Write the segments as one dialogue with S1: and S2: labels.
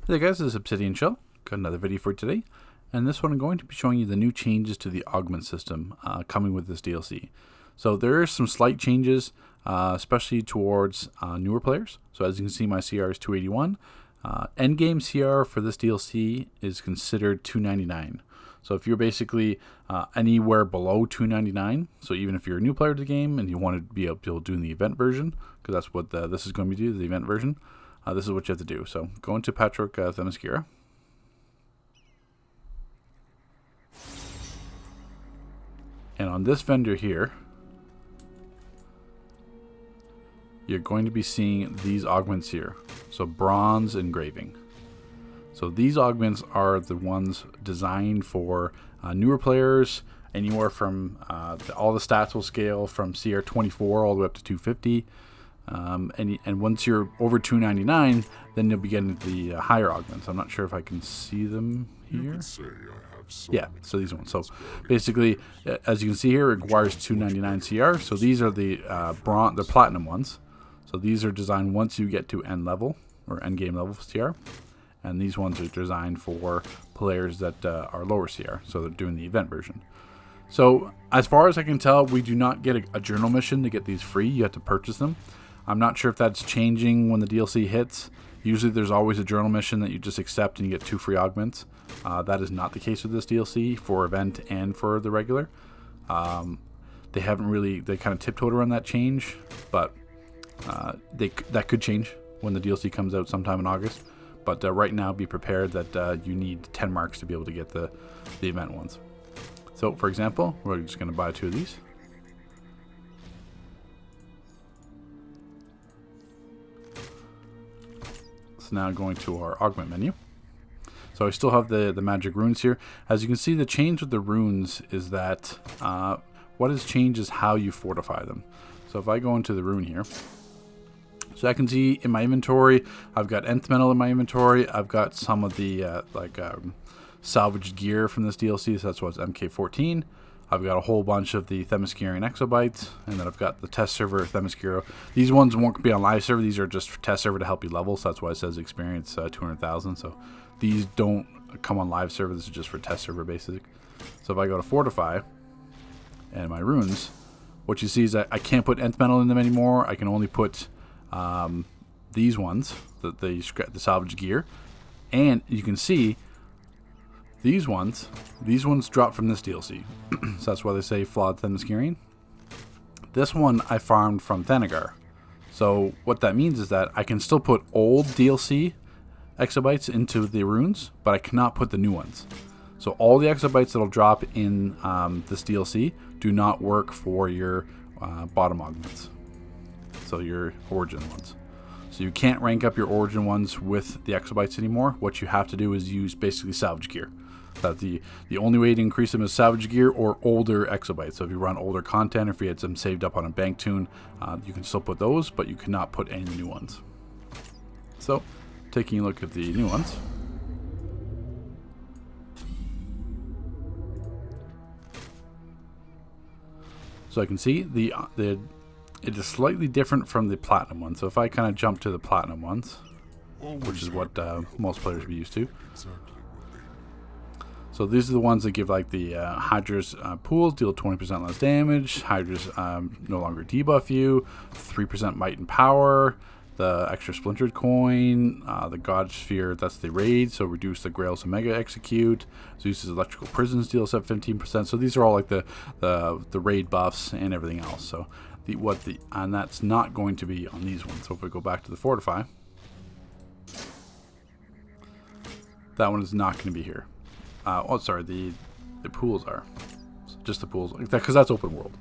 S1: Hey there guys, this is Obsidian Shell. Got another video for today, and this one I'm going to be showing you the new changes to the Augment system coming with this DLC. So there are some slight changes, especially towards newer players. So as you can see, my CR is 281. Endgame CR for this DLC is considered 299. So if you're basically anywhere below 299, so even if you're a new player to the game and you want to be able to do in the event version, because that's what this is going to be, the event version, this is what you have to do. So go into Patchwork Themyscira. And on this vendor here, you're going to be seeing these augments here. So bronze engraving. So these augments are the ones designed for newer players. Anywhere from all the stats will scale from CR 24 all the way up to 250. And once you're over 299, then you'll be getting the higher augments. I'm not sure if I can see them here. Yeah, so these ones. So basically, as you can see here, it requires 299 CR. So these are the platinum ones. So these are designed once you get to end level or end game level CR. And these ones are designed for players that are lower CR. So they're doing the event version. So as far as I can tell, we do not get a journal mission to get these free. You have to purchase them. I'm not sure if that's changing when the DLC hits. Usually there's always a journal mission that you just accept and you get 2 free augments. That is not the case with this DLC for event and for the regular. They kind of tiptoed around that change, but that could change when the DLC comes out sometime in August. But right now, be prepared that you need 10 marks to be able to get the event ones. So for example, we're just going to buy 2 of these. So now going to our augment menu. So I still have the magic runes here. As you can see, the change with the runes is that what has changed is how you fortify them. So if I go into the rune here, so I can see in my inventory, I've got nth metal in my inventory. I've got some of the salvaged gear from this DLC. So that's what's MK14. I've got a whole bunch of the Themyscirian exobytes, and then I've got the test server Themyscira. These ones won't be on live server. These are just for test server to help you level. So that's why it says experience 200,000. So these don't come on live server. This is just for test server basic. So if I go to fortify and my runes, what you see is that I can't put nth metal in them anymore. I can only put these ones, the salvage gear, and you can see these ones drop from this DLC. So that's why they say flawed Themyscirian. This one I farmed from Thanagar. So what that means is that I can still put old DLC exobytes into the runes, but I cannot put the new ones. So all the exobytes that'll drop in this DLC do not work for your bottom augments. So your origin ones. So you can't rank up your origin ones with the exobytes anymore. What you have to do is use basically salvage gear. That the only way to increase them is salvage gear or older exobytes. So if you run older content, or if you had some saved up on a bank tune, you can still put those, but you cannot put any new ones. So taking a look at the new ones. So I can see it is slightly different from the platinum one. So if I kind of jump to the platinum ones, which is what most players be used to. So these are the ones that give like the Hydra's pools, deal 20% less damage. Hydra's no longer debuff you. 3% might and power. The extra splintered coin. The God Sphere, that's the raid. So reduce the Grail's Omega execute. Zeus's electrical prisons deals up 15%. So these are all like the raid buffs and everything else. So and that's not going to be on these ones. So if we go back to the fortify, that one is not going to be here. The pools are. Just the pools, because that's open world.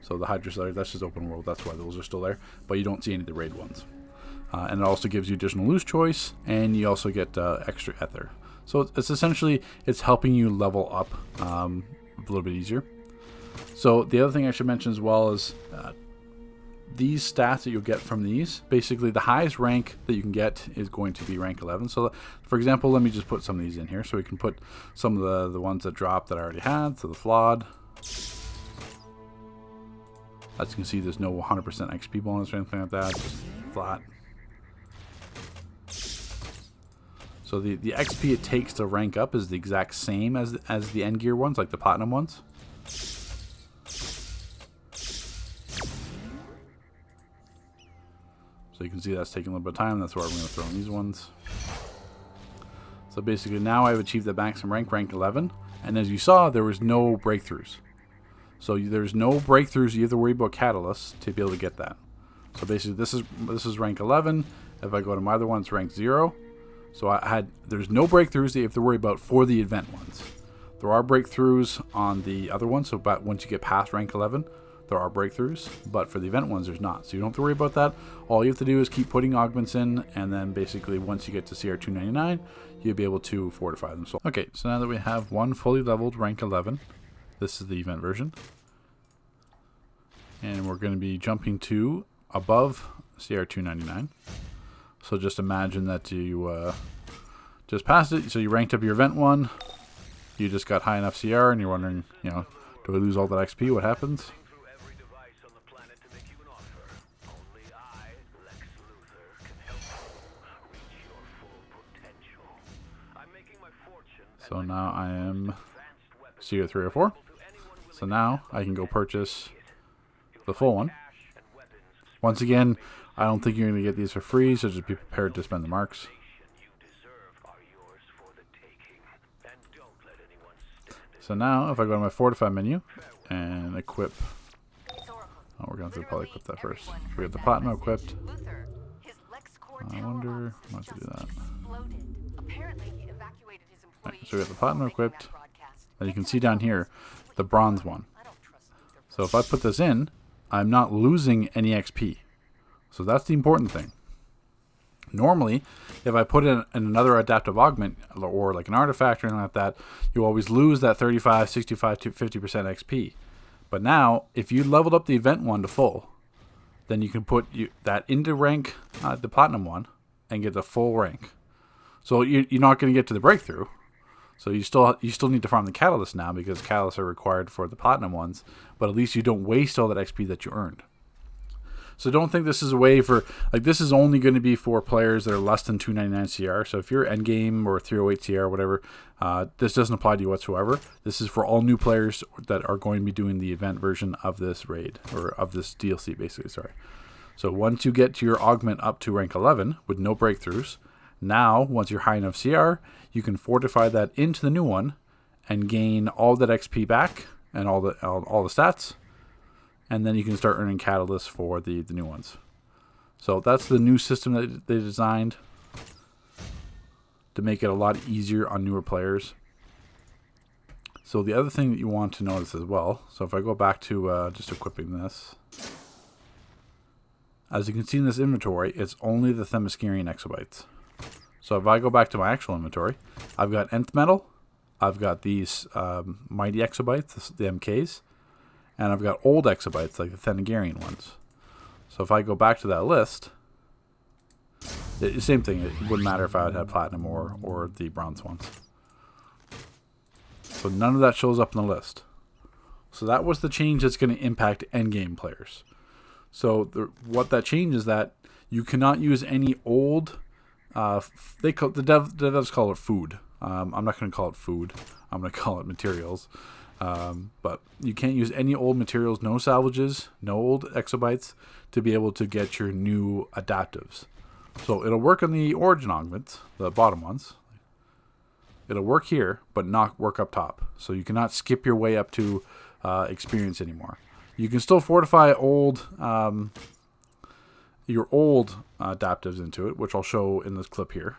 S1: So the Hydra, that's just open world. That's why those are still there. But you don't see any of the raid ones. And it also gives you additional loose choice, and you also get extra ether. So it's essentially, it's helping you level up a little bit easier. So the other thing I should mention as well is these stats that you'll get from these, basically the highest rank that you can get is going to be rank 11. So for example, let me just put some of these in here so we can put some of the ones that drop that I already had. So the flawed, as you can see, there's no 100% XP bonus or anything like that, just flat. So the XP it takes to rank up is the exact same as the end gear ones, like the platinum ones. So you can see that's taking a little bit of time. That's why we're going to throw in these ones. So basically now I've achieved the maximum rank 11. And as you saw, there was no breakthroughs. So there's no breakthroughs. You have to worry about catalysts to be able to get that. So basically this is rank 11. If I go to my other one, it's rank 0. So there's no breakthroughs that you have to worry about for the event ones. There are breakthroughs on the other ones. So about once you get past rank 11, there are breakthroughs. But for the event ones, there's not. So you don't have to worry about that. All you have to do is keep putting augments in. And then basically once you get to CR 299, you'll be able to fortify them. So, okay, so now that we have one fully leveled rank 11, this is the event version. And we're going to be jumping to above CR 299. So just imagine that you just passed it. So you ranked up your event one. You just got high enough CR and you're wondering, you know, do I lose all that XP? What happens? So now I am CR 304. So now I can go purchase the full one. Once again, I don't think you're going to get these for free, so just be prepared to spend the marks. So now if I go to my fortify menu and equip, oh, we're going to have to probably equip that first. We have the platinum equipped. I wonder, I might have to do that. Right, so we have the platinum equipped, and you can see down here the bronze one. So if I put this in, I'm not losing any XP. So that's the important thing. Normally, if I put in another adaptive augment or like an artifact or anything like that, you always lose that 35, 65 to 50% XP. But now, if you leveled up the event one to full, then you can put that into rank, the platinum one, and get the full rank. So you're not going to get to the breakthrough. So you still need to farm the catalyst now because catalysts are required for the platinum ones, but at least you don't waste all that XP that you earned. So don't think this is a way for, like, this is only going to be for players that are less than 299 CR. So if you're endgame or 308 CR or whatever, this doesn't apply to you whatsoever. This is for all new players that are going to be doing the event version of this raid, or of this DLC basically, sorry. So once you get to your augment up to rank 11 with no breakthroughs, now once you're high enough CR, you can fortify that into the new one and gain all that XP back and all the stats, and then you can start earning catalysts for the new ones. So that's the new system that they designed to make it a lot easier on newer players. So the other thing that you want to notice as well, so if I go back to just equipping this, as you can see in this inventory, it's only the Themyscirian exabytes. So if I go back to my actual inventory, I've got nth metal, I've got these mighty exabytes, the MKs, and I've got old exabytes like the Thenagarian ones. So if I go back to that list, same thing. It wouldn't matter if I had platinum or the bronze ones. So none of that shows up in the list. So that was the change that's going to impact endgame players. So what that change is that you cannot use any old. The devs call it food. I'm not going to call it food. I'm going to call it materials. But you can't use any old materials, no salvages, no old exabytes to be able to get your new adaptives. So it'll work on the origin augments, the bottom ones. It'll work here, but not work up top. So you cannot skip your way up to experience anymore. You can still fortify your old adaptives into it, which I'll show in this clip here.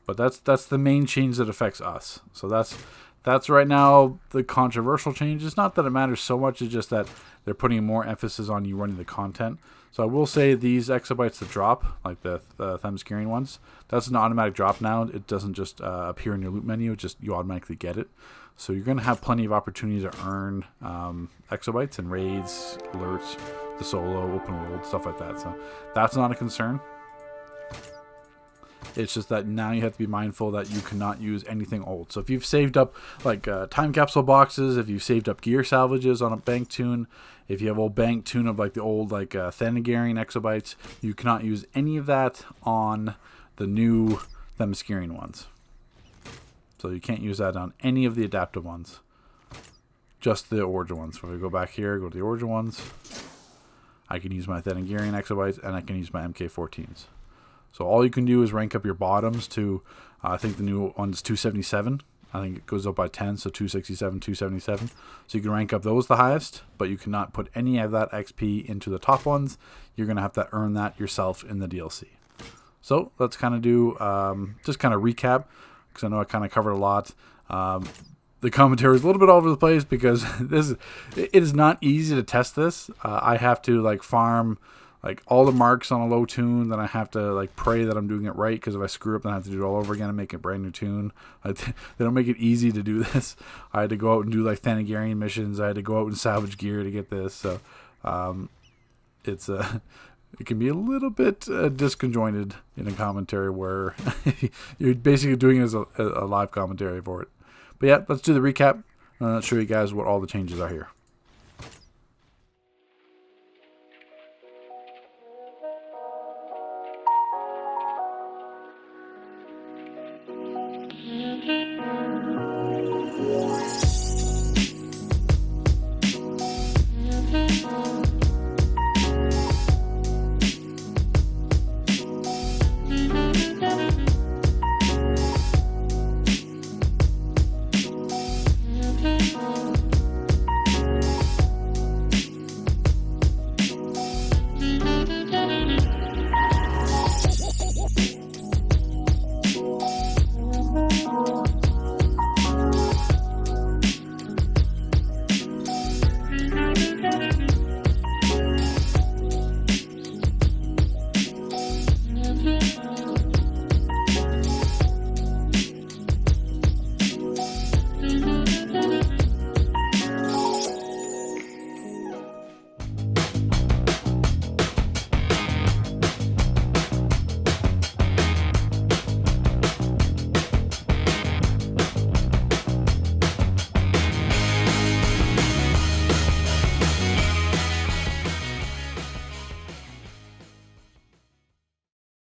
S1: But that's the main change that affects us. So that's that's right now the controversial change. It's not that it matters so much, it's just that they're putting more emphasis on you running the content. So I will say these exabytes that drop, like the Themyscirian ones, that's an automatic drop now. It doesn't just appear in your loot menu, it just you automatically get it. So you're going to have plenty of opportunity to earn exabytes and raids, alerts, the solo, open world, stuff like that. So that's not a concern. It's just that now you have to be mindful that you cannot use anything old. So if you've saved up like time capsule boxes, if you've saved up gear salvages on a bank tune, if you have old bank tune of like the old like Thanagarian exabytes, you cannot use any of that on the new Themyscirian ones. So you can't use that on any of the adaptive ones. Just the origin ones. So if I go back here, go to the origin ones, I can use my Thanagarian exabytes and I can use my MK14s. So all you can do is rank up your bottoms to, I think the new one's 277. I think it goes up by 10, so 267, 277. So you can rank up those the highest, but you cannot put any of that XP into the top ones. You're going to have to earn that yourself in the DLC. So let's kind of do, just kind of recap, because I know I kind of covered a lot. The commentary is a little bit all over the place because it is not easy to test this. I have to like farm like all the marks on a low tune, then I have to like pray that I'm doing it right, because if I screw up then I have to do it all over again and make a brand new tune. They don't make it easy to do this. I had to go out and do like Thanagarian missions. I had to go out and salvage gear to get this. So it can be a little bit disconjointed in a commentary where you're basically doing it as a live commentary for it. But yeah, let's do the recap and I'll show you guys what all the changes are here.